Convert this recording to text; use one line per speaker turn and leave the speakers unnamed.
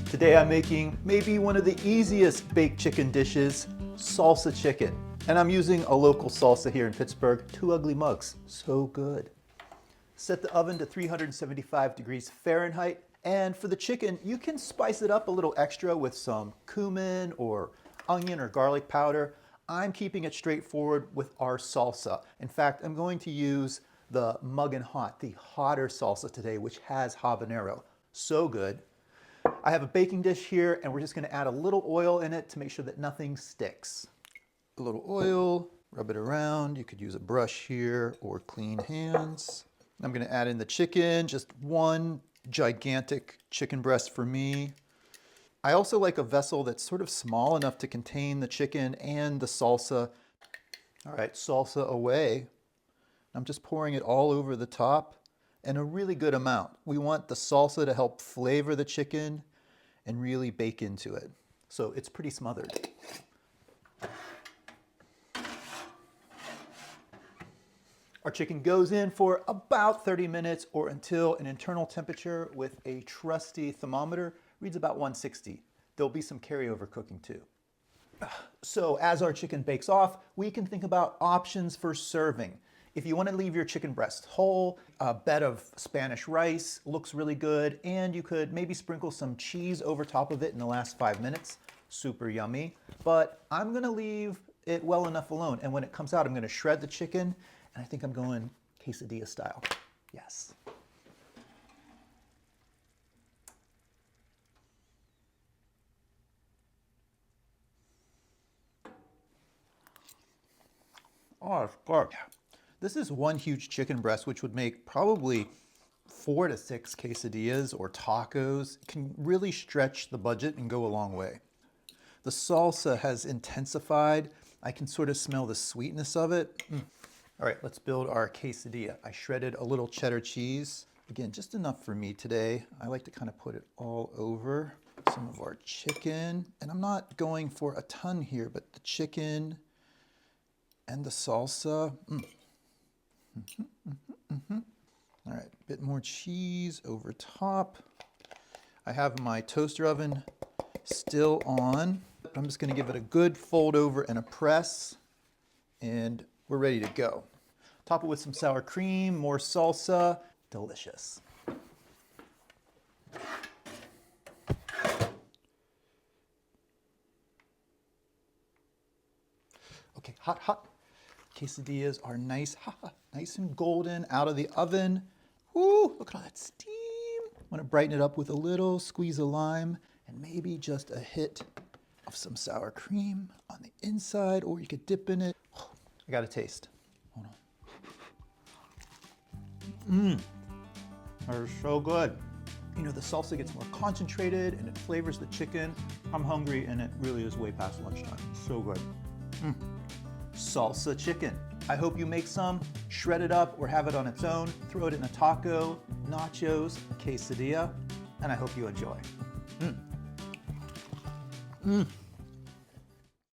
Today I'm making maybe one of the easiest baked chicken dishes, salsa chicken. And I'm using a local salsa here in Pittsburgh, 2 Ugly Mugs. So good. Set the oven to 375 degrees Fahrenheit. And for the chicken, you can spice it up a little extra with some cumin or onion or garlic powder. I'm keeping it straightforward with our salsa. In fact, I'm going to use the Mug and Hot, the hotter salsa today, which has habanero. So good. I have a baking dish here, and we're just gonna add a little oil in it to make sure that nothing sticks. A little oil, rub it around. You could use a brush here or clean hands. I'm gonna add in the chicken, just one gigantic chicken breast for me. I also like a vessel that's sort of small enough to contain the chicken and the salsa. All right, salsa away. I'm just pouring it all over the top, and a really good amount. We want the salsa to help flavor the chicken and really bake into it. So it's pretty smothered. Our chicken goes in for about 30 minutes or until an internal temperature with a trusty thermometer reads about 160. There'll be some carryover cooking too. So as our chicken bakes off, we can think about options for serving. If you want to leave your chicken breast whole, a bed of Spanish rice looks really good, and you could maybe sprinkle some cheese over top of it in the last 5 minutes. Super yummy. But I'm gonna leave it well enough alone, and when it comes out, I'm gonna shred the chicken, and I think I'm going quesadilla style. Yes. Oh, it's good. This is one huge chicken breast, which would make probably 4 to 6 quesadillas or tacos. It can really stretch the budget and go a long way. The salsa has intensified. I can sort of smell the sweetness of it. All right, let's build our quesadilla. I shredded a little cheddar cheese. Again, just enough for me today. I like to kind of put it all over some of our chicken. And I'm not going for a ton here, but the chicken and the salsa. All right, a bit more cheese over top. I have my toaster oven still on. I'm just gonna give it a good fold over and a press, and we're ready to go. Top it with some sour cream, more salsa. Delicious. Okay, hot, hot. Quesadillas are nice, nice and golden out of the oven. Woo, look at all that steam. Want to brighten it up with a little squeeze of lime and maybe just a hit of some sour cream on the inside, or you could dip in it. I got a taste. Hold on. That is so good. You know, the salsa gets more concentrated and it flavors the chicken. I'm hungry and it really is way past lunchtime. So good. Salsa chicken. I hope you make some, shred it up or have it on its own, throw it in a taco, nachos, quesadilla, and I hope you enjoy.